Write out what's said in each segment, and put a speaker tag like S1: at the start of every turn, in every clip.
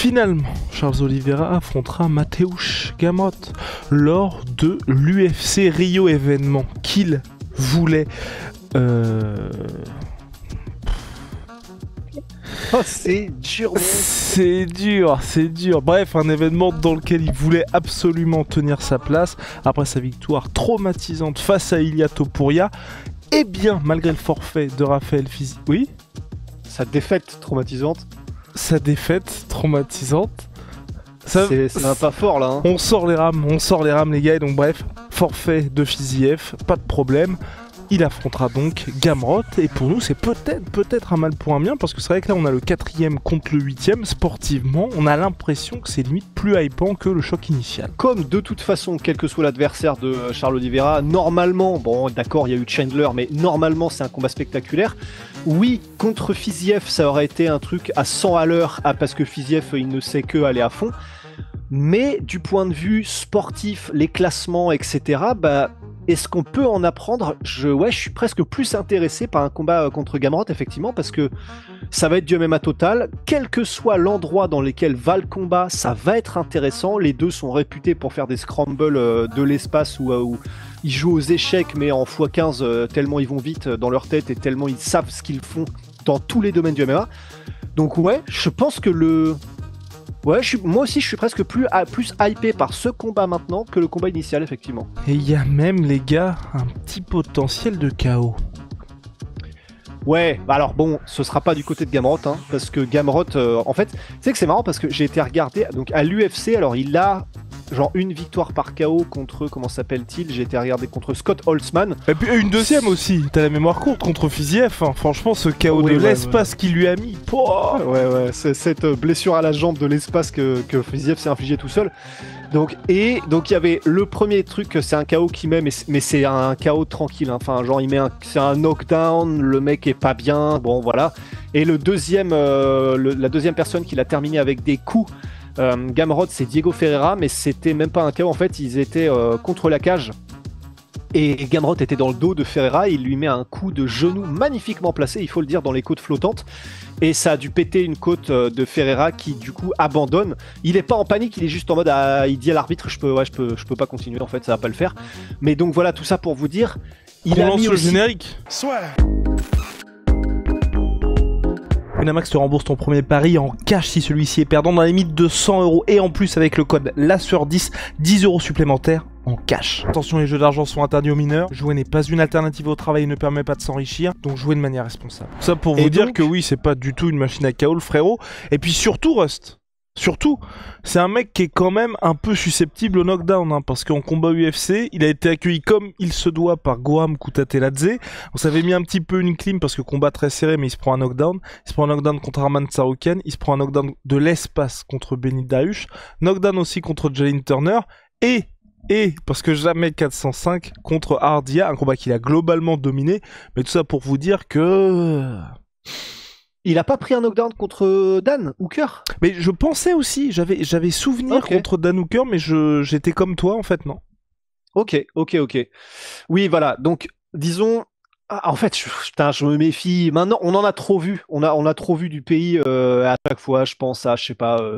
S1: Finalement, Charles Oliveira affrontera Mateusz Gamrot lors de l'UFC Rio événement qu'il voulait.
S2: Oh, c'est dur.
S1: C'est dur. Bref, un événement dans lequel il voulait absolument tenir sa place après sa victoire traumatisante face à Ilia Topuria. Et bien, malgré le forfait de Raphaël Fiziev. Oui ?
S2: Sa défaite traumatisante.
S1: Ça va
S2: pas fort là. Hein.
S1: On sort les rames les gars. Et donc bref, forfait de Fiziev, pas de problème. Il affrontera donc Gamrot et pour nous c'est peut-être un mal pour un bien parce que c'est vrai que là on a le 4ème contre le 8ème. Sportivement on a l'impression que c'est limite plus hypant que le choc initial.
S2: Comme de toute façon quel que soit l'adversaire de Charles Oliveira, normalement, bon d'accord il y a eu Chandler mais normalement c'est un combat spectaculaire. Oui, contre Fiziev ça aurait été un truc à 100 à l'heure parce que Fiziev il ne sait que aller à fond. Mais du point de vue sportif, les classements etc, est-ce qu'on peut en apprendre ? Je suis presque plus intéressé par un combat contre Gamrot, effectivement, parce que ça va être du MMA total. Quel que soit l'endroit dans lequel va le combat, ça va être intéressant. Les deux sont réputés pour faire des scrambles de l'espace où ils jouent aux échecs, mais en x15, tellement ils vont vite dans leur tête et tellement ils savent ce qu'ils font dans tous les domaines du MMA. Donc ouais, je pense que moi aussi je suis presque plus hypé par ce combat maintenant que le combat initial effectivement.
S1: Et il y a même les gars un petit potentiel de KO.
S2: Ouais, alors bon, ce sera pas du côté de Gamrot, hein, parce que Gamrot, en fait, tu sais que c'est marrant parce que j'ai été regarder, donc à l'UFC, alors il a genre une victoire par KO contre, comment s'appelle-t-il ? J'ai été regarder contre Scott Holtzman.
S1: Et puis une deuxième aussi, t'as la mémoire courte contre Fiziev, hein. Franchement ce KO de l'espace qu'il lui a mis.
S2: Ouais, c'est cette blessure à la jambe de l'espace que Fiziev s'est infligé tout seul. Donc il y avait le premier truc, c'est un KO qu'il met, mais c'est un KO tranquille, hein. Enfin genre c'est un knockdown, le mec est pas bien, bon voilà. Et le deuxième, la deuxième personne qui l'a terminé avec des coups, Gamrot, c'est Diego Ferreira, mais c'était même pas un KO en fait, ils étaient contre la cage. Et Gamrot était dans le dos de Ferreira, il lui met un coup de genou magnifiquement placé, il faut le dire, dans les côtes flottantes. Et ça a dû péter une côte de Ferreira qui du coup abandonne. Il est pas en panique, il est juste en mode il dit à l'arbitre je peux pas continuer en fait, ça va pas le faire. Mais donc voilà, tout ça pour vous dire,
S1: il a mis le générique. Soit. Winamax te rembourse ton premier pari en cash si celui-ci est perdant dans la limite de 100€ et en plus avec le code LASSEUR10, 10€ supplémentaires en cash. Attention, les jeux d'argent sont interdits aux mineurs. Jouer n'est pas une alternative au travail et ne permet pas de s'enrichir, donc jouez de manière responsable. Ça pour vous dire que oui, c'est pas du tout une machine à KO le frérot. Et puis surtout Rust. Surtout, c'est un mec qui est quand même un peu susceptible au knockdown, hein, parce qu'en combat UFC, il a été accueilli comme il se doit par Goram Kutateladze. On s'avait mis un petit peu une clim parce que combat très serré, mais il se prend un knockdown. Il se prend un knockdown contre Arman Tsarukyan, il se prend un knockdown de l'espace contre Benny Dariush, knockdown aussi contre Jalin Turner, et parce que jamais 405 contre Hardia, un combat qu'il a globalement dominé, mais tout ça pour vous dire que...
S2: Il a pas pris un knockdown contre Dan Hooker ?
S1: Mais je pensais aussi, j'avais souvenir contre Dan Hooker, mais j'étais comme toi en fait, non ?
S2: Ok. Oui, voilà, donc disons... en fait, je me méfie. Maintenant, on en a trop vu. On a trop vu du pays à chaque fois. Je pense à,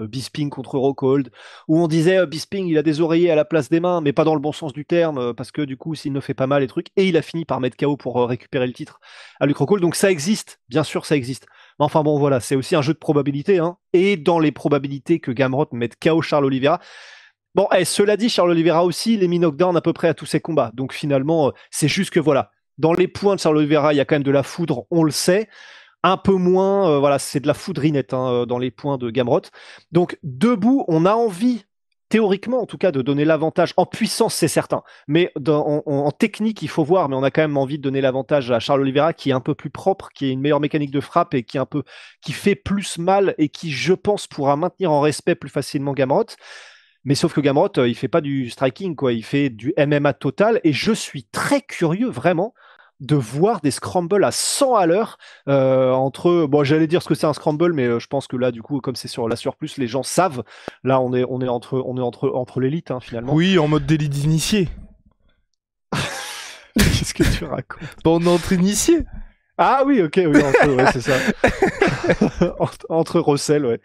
S2: Bisping contre Rockhold, où on disait Bisping, il a des oreillers à la place des mains, mais pas dans le bon sens du terme, parce que du coup, s'il ne fait pas mal les trucs, et il a fini par mettre KO pour récupérer le titre à Luke Rockhold. Donc ça existe, bien sûr, ça existe. Mais enfin bon, voilà, c'est aussi un jeu de probabilité, hein. Et dans les probabilités que Gamrot mette KO Charles Oliveira. Bon, cela dit, Charles Oliveira aussi, il est mis knockdown à peu près à tous ses combats. Donc finalement, c'est juste que voilà. Dans les points de Charles Oliveira, il y a quand même de la foudre, on le sait. Un peu moins, voilà, c'est de la foudrinette dans les points de Gamrot. Donc, debout, on a envie, théoriquement en tout cas, de donner l'avantage. En puissance, c'est certain. Mais en technique, il faut voir, mais on a quand même envie de donner l'avantage à Charles Oliveira, qui est un peu plus propre, qui a une meilleure mécanique de frappe et qui fait plus mal et qui, je pense, pourra maintenir en respect plus facilement Gamrot. Mais sauf que Gamrot, il fait pas du striking, quoi. Il fait du MMA total. Et je suis très curieux, vraiment, de voir des scrambles à 100 à l'heure entre... Bon, j'allais dire ce que c'est un scramble, mais je pense que là, du coup, comme c'est sur la surplus, les gens savent. Là, on est entre l'élite, hein, finalement.
S1: Oui, en mode délit d'initié.
S2: Qu'est-ce que tu racontes ?
S1: On est entre initiés.
S2: Ah oui, ok, oui, ouais, c'est ça. Entre Russell, ouais.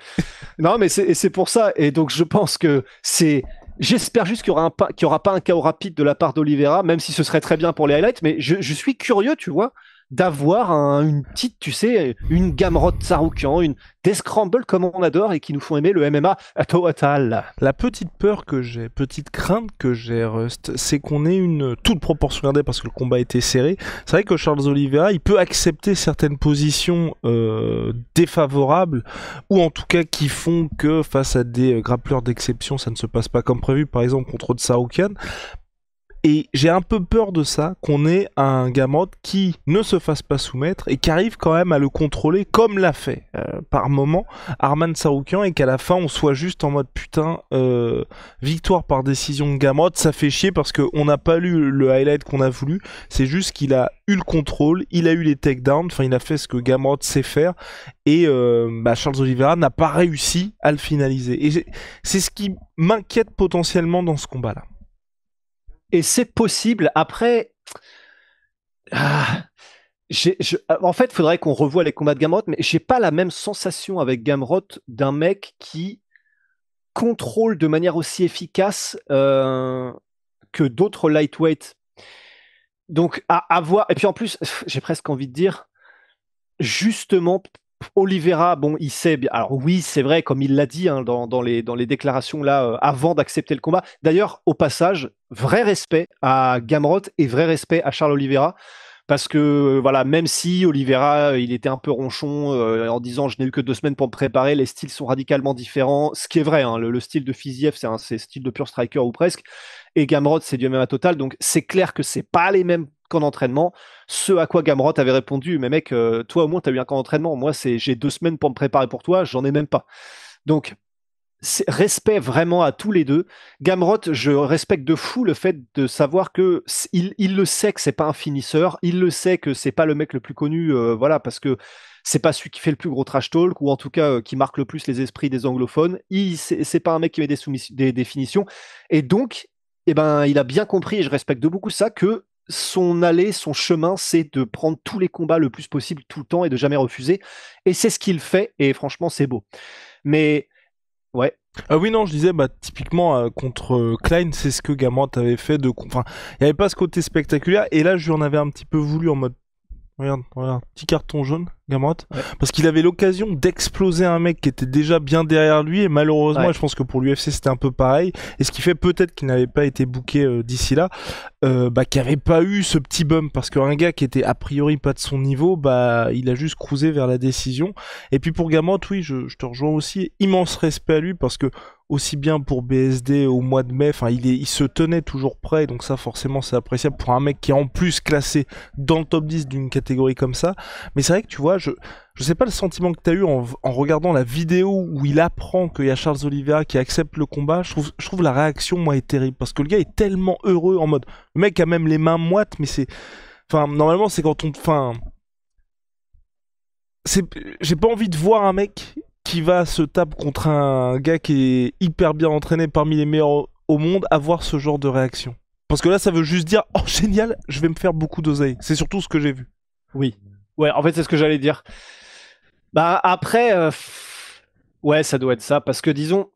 S2: Non, mais c'est pour ça. Et donc, je pense que c'est. J'espère juste qu'il y aura pas un chaos rapide de la part d'Oliveira, même si ce serait très bien pour les highlights. Mais je suis curieux, tu vois, d'avoir une petite, tu sais, une Gamrot Tsarukyan, des scrambles comme on adore et qui nous font aimer le MMA à Total.
S1: La petite peur que j'ai, petite crainte que j'ai, Rust, c'est qu'on ait une toute proportion gardée parce que le combat était serré. C'est vrai que Charles Oliveira, il peut accepter certaines positions défavorables ou en tout cas qui font que face à des grappleurs d'exception, ça ne se passe pas comme prévu, par exemple contre Tsarukyan. Et j'ai un peu peur de ça, qu'on ait un Gamrot qui ne se fasse pas soumettre et qui arrive quand même à le contrôler comme l'a fait par moment Arman Tsarukyan et qu'à la fin on soit juste en mode putain, victoire par décision de Gamrot, ça fait chier parce qu'on n'a pas lu le highlight qu'on a voulu, c'est juste qu'il a eu le contrôle, il a eu les takedowns, enfin il a fait ce que Gamrot sait faire et Charles Oliveira n'a pas réussi à le finaliser. Et c'est ce qui m'inquiète potentiellement dans ce combat-là.
S2: Et c'est possible. Après, en fait, il faudrait qu'on revoie les combats de Gamrot, mais j'ai pas la même sensation avec Gamrot d'un mec qui contrôle de manière aussi efficace que d'autres lightweights. Donc, à voir. Et puis en plus, j'ai presque envie de dire, justement, Oliveira, bon, il sait bien. Alors oui, c'est vrai, comme il l'a dit dans les déclarations là, avant d'accepter le combat. D'ailleurs, au passage, vrai respect à Gamrot et vrai respect à Charles Oliveira. Parce que voilà, même si Oliveira, il était un peu ronchon en disant je n'ai eu que 2 semaines pour me préparer, les styles sont radicalement différents. Ce qui est vrai, hein, le style de Fiziev, c'est style de pur striker ou presque. Et Gamrot, c'est du MMA total. Donc c'est clair que c'est pas les mêmes qu'en entraînement. Ce à quoi Gamrot avait répondu, mais mec, toi au moins, tu as eu un camp d'entraînement. Moi, j'ai 2 semaines pour me préparer pour toi, j'en ai même pas. Donc, respect vraiment à tous les deux. Gamrot, je respecte de fou le fait de savoir que il le sait que c'est pas un finisseur, il le sait que c'est pas le mec le plus connu, voilà, parce que c'est pas celui qui fait le plus gros trash talk ou en tout cas qui marque le plus les esprits des anglophones. C'est pas un mec qui met des finitions et donc, eh ben, il a bien compris et je respecte de beaucoup ça que son allée, son chemin, c'est de prendre tous les combats le plus possible tout le temps et de jamais refuser. Et c'est ce qu'il fait et franchement, c'est beau. Mais ouais.
S1: Ah oui, non, je disais, typiquement, contre Klein, c'est ce que Gamrot avait fait enfin, il n'y avait pas ce côté spectaculaire, et là, je lui en avais un petit peu voulu en mode, regarde, petit carton jaune, Gamrot,
S2: Ouais.
S1: parce qu'il avait l'occasion d'exploser un mec qui était déjà bien derrière lui, et malheureusement,
S2: Ouais.
S1: je pense que pour l'UFC, c'était un peu pareil, et ce qui fait peut-être qu'il n'avait pas été booké d'ici là, qu'il n'y avait pas eu ce petit bump, parce qu'un gars qui était a priori pas de son niveau, il a juste cruisé vers la décision. Et puis pour Gamrot, oui, je te rejoins aussi, immense respect à lui, parce que aussi bien pour BSD au mois de mai, enfin il se tenait toujours prêt, donc ça forcément c'est appréciable pour un mec qui est en plus classé dans le top 10 d'une catégorie comme ça. Mais c'est vrai que tu vois, je sais pas le sentiment que tu as eu en regardant la vidéo où il apprend qu'il y a Charles Oliveira qui accepte le combat. Je trouve la réaction, moi, est terrible. Parce que le gars est tellement heureux en mode. Le mec a même les mains moites, mais c'est. Enfin, normalement, c'est quand on. Enfin. J'ai pas envie de voir un mec qui va se taper contre un gars qui est hyper bien entraîné parmi les meilleurs au monde avoir ce genre de réaction. Parce que là, ça veut juste dire, oh génial, je vais me faire beaucoup d'oseille. C'est surtout ce que j'ai vu.
S2: Oui. Ouais, en fait, c'est ce que j'allais dire. Bah, après, ouais, ça doit être ça. Parce que, disons,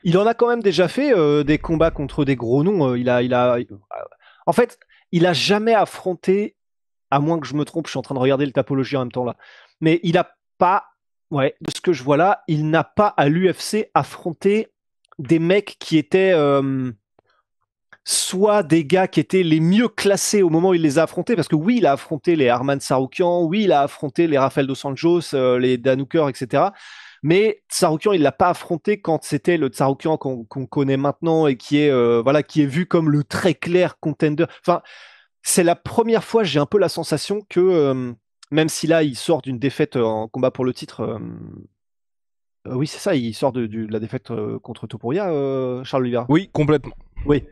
S2: il en a quand même déjà fait des combats contre des gros noms. En fait, il a jamais affronté, à moins que je me trompe, je suis en train de regarder le Tapology en même temps là. Mais il a pas, ouais, de ce que je vois là, il n'a pas à l'UFC affronté des mecs qui étaient soit des gars qui étaient les mieux classés au moment où il les a affrontés, parce que oui, il a affronté les Arman Tsarukyan, oui, il a affronté les Rafael dos Anjos, les Dan Hooker, etc. Mais Tsarukyan, il l'a pas affronté quand c'était le Tsarukyan qu'on connaît maintenant et qui est voilà, qui est vu comme le très clair contender. Enfin, c'est la première fois, j'ai un peu la sensation que même si là, il sort d'une défaite en combat pour le titre. Oui, c'est ça, il sort de la défaite contre Topuria, Charles Oliveira.
S1: Oui, complètement.
S2: Oui,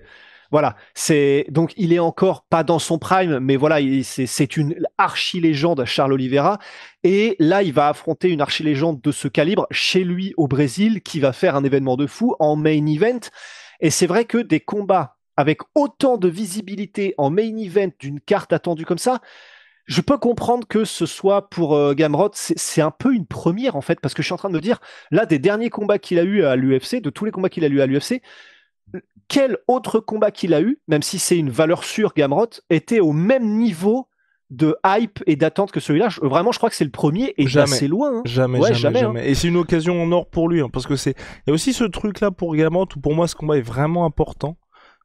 S2: voilà, c'est donc il est encore pas dans son prime, mais voilà, c'est une archi-légende Charles Oliveira. Et là, il va affronter une archi-légende de ce calibre chez lui au Brésil, qui va faire un événement de fou en main event. Et c'est vrai que des combats avec autant de visibilité en main event d'une carte attendue comme ça, je peux comprendre que ce soit pour Gamrot, c'est un peu une première en fait, parce que je suis en train de me dire, là, des derniers combats qu'il a eu à l'UFC, de tous les combats qu'il a eu à l'UFC, quel autre combat qu'il a eu, même si c'est une valeur sûre, Gamrot, était au même niveau de hype et d'attente que celui-là. Vraiment, je crois que c'est le premier et d'assez loin. Hein.
S1: Jamais. Hein. Et c'est une occasion en or pour lui, hein, parce que il y a aussi ce truc-là pour Gamrot où pour moi ce combat est vraiment important.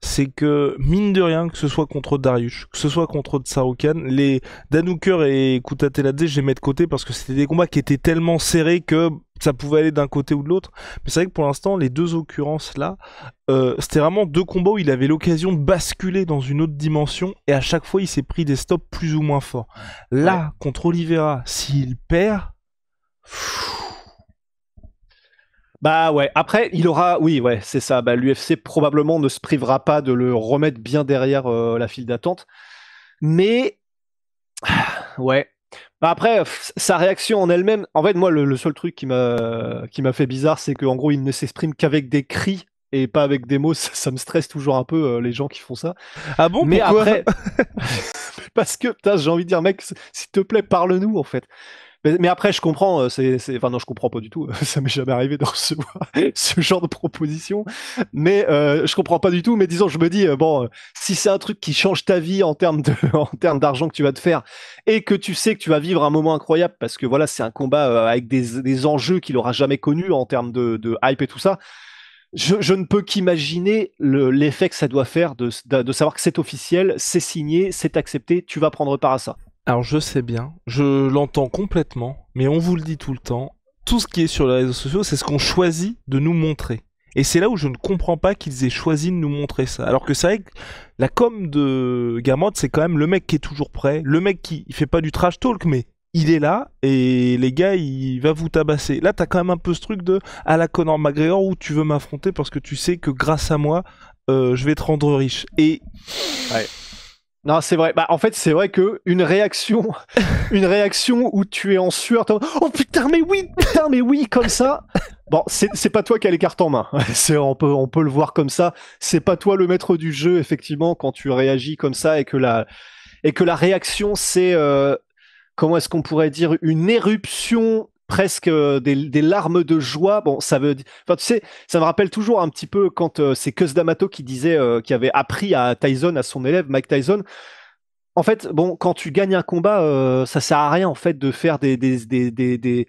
S1: C'est que, mine de rien, que ce soit contre Dariush, que ce soit contre Tsarukyan, les Dan Hooker et Kutateladze, je les mets de côté parce que c'était des combats qui étaient tellement serrés que ça pouvait aller d'un côté ou de l'autre. Mais c'est vrai que pour l'instant, les deux occurrences là, c'était vraiment deux combats où il avait l'occasion de basculer dans une autre dimension et à chaque fois il s'est pris des stops plus ou moins forts. Là, contre Oliveira, s'il perd...
S2: Bah ouais, après il aura, oui ouais, c'est ça, bah, l'UFC probablement ne se privera pas de le remettre bien derrière la file d'attente, mais ouais, bah, après sa réaction en elle-même, en fait moi le seul truc qui m'a fait bizarre, c'est qu'en gros il ne s'exprime qu'avec des cris et pas avec des mots, ça me stresse toujours un peu les gens qui font ça.
S1: Ah bon,
S2: mais
S1: pourquoi?
S2: Après, parce que putain, j'ai envie de dire mec, s'il te plaît parle-nous en fait. Mais après, je comprends, enfin non, je comprends pas du tout, ça m'est jamais arrivé de recevoir ce genre de proposition, mais je comprends pas du tout, mais disons, je me dis, bon, si c'est un truc qui change ta vie en termes d'argent que tu vas te faire, et que tu sais que tu vas vivre un moment incroyable, parce que voilà, c'est un combat avec des enjeux qu'il aura jamais connus en termes de hype et tout ça, je ne peux qu'imaginer l'effet que ça doit faire de savoir que c'est officiel, c'est signé, c'est accepté, tu vas prendre part à ça.
S1: Alors je sais bien, je l'entends complètement, mais on vous le dit tout le temps, tout ce qui est sur les réseaux sociaux, c'est ce qu'on choisit de nous montrer. Et c'est là où je ne comprends pas qu'ils aient choisi de nous montrer ça. Alors que c'est vrai que la com de Gamrot, c'est quand même le mec qui est toujours prêt, le mec qui il fait pas du trash talk, mais il est là, et les gars, il va vous tabasser. Là, t'as quand même un peu ce truc de à la Conor McGregor où tu veux m'affronter parce que tu sais que grâce à moi, je vais te rendre riche. Et...
S2: Ouais. Non, c'est vrai. Bah, en fait, c'est vrai que une réaction où tu es en sueur, oh putain, mais oui, comme ça. Bon, c'est pas toi qui as les cartes en main. On peut le voir comme ça. C'est pas toi le maître du jeu, effectivement, quand tu réagis comme ça et que la réaction, c'est, comment est-ce qu'on pourrait dire, une éruption presque des larmes de joie. Bon, ça veut dire, enfin, tu sais, ça me rappelle toujours un petit peu quand c'est Cus D'Amato qui disait, qui avait appris à Tyson, à son élève Mike Tyson. En fait, bon, quand tu gagnes un combat, ça sert à rien en fait de faire des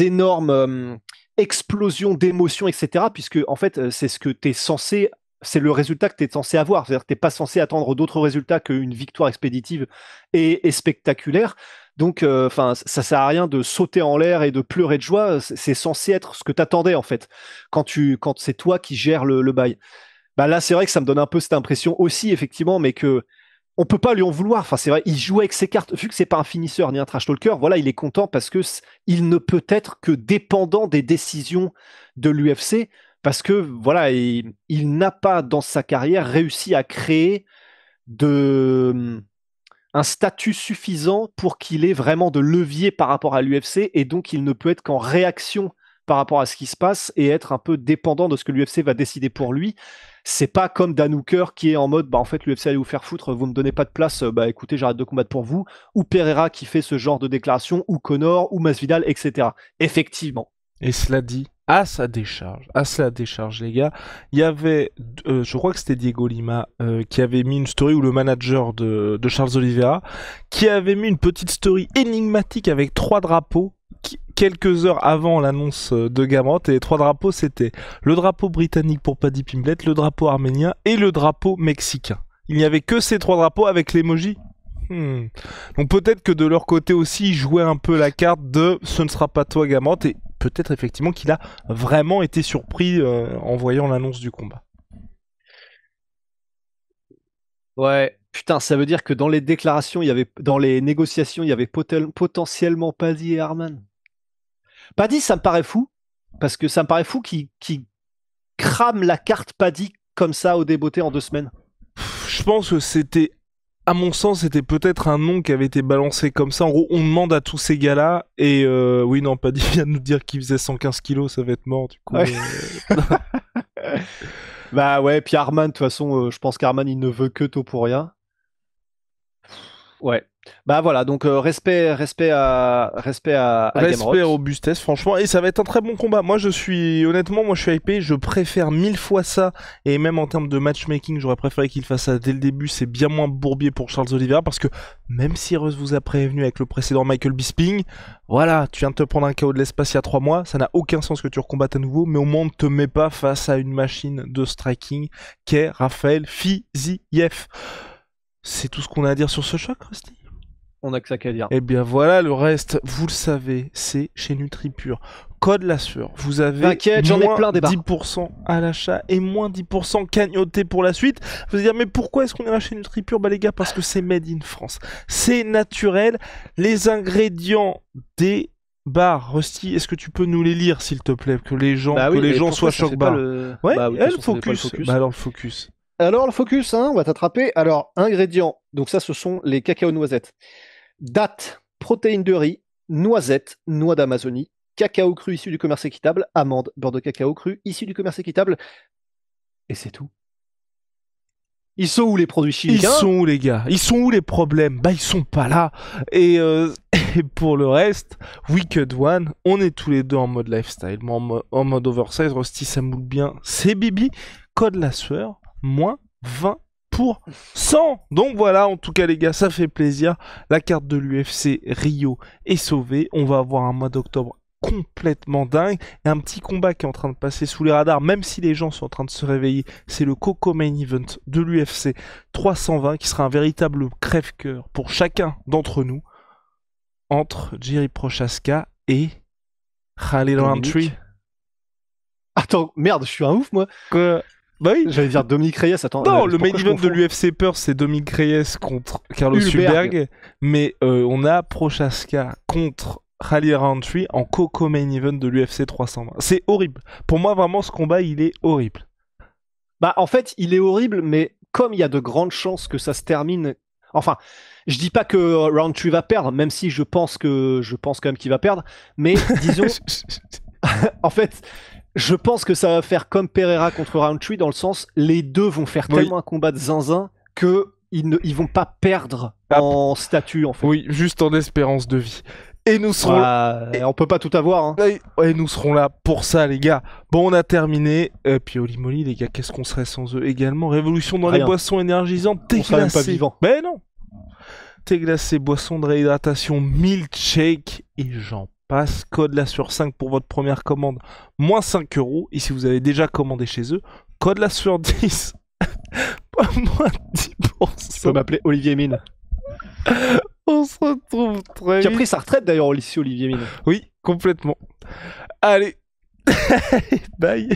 S2: énormes explosions d'émotions, etc. Puisque en fait, c'est ce que t'es censé, c'est le résultat que tu es censé avoir. C'est-à-dire que tu n'es pas censé attendre d'autres résultats qu'une victoire expéditive et spectaculaire. Donc, enfin, ça sert à rien de sauter en l'air et de pleurer de joie. C'est censé être ce que t'attendais en fait quand c'est toi qui gères le bail. Bah là, c'est vrai que ça me donne un peu cette impression aussi, effectivement, mais que on peut pas lui en vouloir. Enfin, c'est vrai, il joue avec ses cartes. Vu que c'est pas un finisseur ni un trash talker, voilà, il est content parce que il ne peut être que dépendant des décisions de l'UFC parce que voilà, il n'a pas dans sa carrière réussi à créer un statut suffisant pour qu'il ait vraiment de levier par rapport à l'UFC et donc il ne peut être qu'en réaction par rapport à ce qui se passe et être un peu dépendant de ce que l'UFC va décider pour lui. C'est pas comme Dan Hooker qui est en mode bah en fait l'UFC allez vous faire foutre, vous me donnez pas de place, bah écoutez j'arrête de combattre pour vous, ou Pereira qui fait ce genre de déclaration, ou Conor, ou Masvidal, etc. Effectivement.
S1: Et cela dit, à sa décharge les gars, il y avait, je crois que c'était Diego Lima qui avait mis une story, ou le manager de Charles Oliveira, qui avait mis une petite story énigmatique avec 3 drapeaux, quelques heures avant l'annonce de Gamrot, et les 3 drapeaux c'était le drapeau britannique pour Paddy Pimblett, le drapeau arménien et le drapeau mexicain. Il n'y avait que ces 3 drapeaux avec l'emoji. Donc peut-être que de leur côté aussi ils jouaient un peu la carte de ce ne sera pas toi Gamrot, et peut-être effectivement qu'il a vraiment été surpris en voyant l'annonce du combat.
S2: Ouais, putain, ça veut dire que dans les déclarations, dans les négociations, il y avait potentiellement Paddy et Arman. Paddy, ça me paraît fou, parce que ça me paraît fou qu'il crame la carte Paddy comme ça au débeauté en 2 semaines.
S1: Je pense que c'était, à mon sens, c'était peut-être un nom qui avait été balancé comme ça. En gros, on demande à tous ces gars-là, et oui, non, Paddy vient de nous dire qu'il faisait 115 kilos, ça va être mort, du coup.
S2: Ouais. Bah ouais, puis Arman, de toute façon, je pense qu'Arman, il ne veut que Topuria. Ouais. Bah voilà, donc respect à Game
S1: Respect,
S2: Rot.
S1: robustesse, franchement, et ça va être un très bon combat. Moi, je suis hypé, je préfère 1000 fois ça, et même en termes de matchmaking, j'aurais préféré qu'il fasse ça dès le début. C'est bien moins bourbier pour Charles Oliveira, parce que même si Russ vous a prévenu avec le précédent Michael Bisping, voilà, tu viens de te prendre un KO de l'espace il y a 3 mois, ça n'a aucun sens que tu recombattes à nouveau, mais au moins on ne te met pas face à une machine de striking qu'est Raphaël Fiziev. C'est tout ce qu'on a à dire sur ce choc, Rusty.
S2: On a que ça qu'à dire.
S1: Eh bien voilà, le reste, vous le savez, c'est chez NutriPure. Code la sueur, vous avez
S2: T'inquiète, j'en ai
S1: moins
S2: plein des barres.
S1: 10% à l'achat et moins 10% cagnoté pour la suite. Vous allez dire, mais pourquoi est-ce qu'on ira chez NutriPure? Bah les gars, parce que c'est made in France. C'est naturel. Les ingrédients des barres, Rusty, est-ce que tu peux nous les lire, s'il te plaît, que les gens,
S2: Bah oui,
S1: que les
S2: mais
S1: gens
S2: pourquoi
S1: soient
S2: ça fait
S1: choc
S2: pas
S1: barres.
S2: le...
S1: Ouais,
S2: Bah oui, de
S1: elle,
S2: toute façon, ça fait pas le
S1: focus.
S2: focus.
S1: Bah alors le focus.
S2: Alors le focus, hein, on va t'attraper. Alors, ingrédients. Donc ça, ce sont les cacao noisettes. Date, protéines de riz, noisettes, noix d'Amazonie, cacao cru issu du commerce équitable, amandes, beurre de cacao cru issu du commerce équitable. Et c'est tout. Ils sont où les produits chimiques
S1: Ils
S2: hein
S1: sont où les gars? Ils sont où les problèmes? Bah ils sont pas là. Et, et pour le reste, Wicked One, on est tous les deux en mode lifestyle. Moi en mode oversize, Rusty ça moule bien. C'est Bibi, code la sueur, moins 20%. Donc voilà, en tout cas les gars, ça fait plaisir. La carte de l'UFC Rio est sauvée. On va avoir un mois d'octobre complètement dingue et un petit combat qui est en train de passer sous les radars, même si les gens sont en train de se réveiller. C'est le Coco Main Event de l'UFC 320 qui sera un véritable crève-cœur pour chacun d'entre nous entre Jiri Prochazka et Khalil Rountree.
S2: Attends, merde, je suis un ouf moi.
S1: Bah oui.
S2: J'allais dire Dominique Reyes, attends.
S1: Non, le main
S2: pourquoi je
S1: event de
S2: confonds
S1: l'UFC Peur, c'est Dominique Reyes contre Carlos Hulberg. Mais on a Prochazka contre Khalil Rountree en Coco Main Event de l'UFC 320. C'est horrible. Pour moi, vraiment, ce combat, il est horrible.
S2: Bah, en fait, il est horrible, mais comme il y a de grandes chances que ça se termine. Enfin, je dis pas que Rountree va perdre, même si je pense quand même qu'il va perdre. Mais disons, en fait, je pense que ça va faire comme Pereira contre Rountree dans le sens, les deux vont faire tellement un combat de zinzin que ils vont pas perdre en statut en fait.
S1: Oui, juste en espérance de vie. Et nous serons
S2: là. On peut pas tout avoir. Hein.
S1: Et nous serons là pour ça, les gars. Bon, on a terminé. Puis Holy Moly, les gars, qu'est-ce qu'on serait sans eux également? Révolution dans les boissons énergisantes. Thé glacé.
S2: Même pas vivant.
S1: Mais non. Thé glacé, boisson de réhydratation, milkshake et j'en passe. Code là sur 5 pour votre première commande. Moins 5 €. Et si vous avez déjà commandé chez eux, code là sur 10. Moins 10%.
S2: Tu peux m'appeler Olivier Mine.
S1: On se retrouve très vite.
S2: Qui a pris sa retraite d'ailleurs, ici, Olivier Mine.
S1: Oui, complètement. Allez. Bye.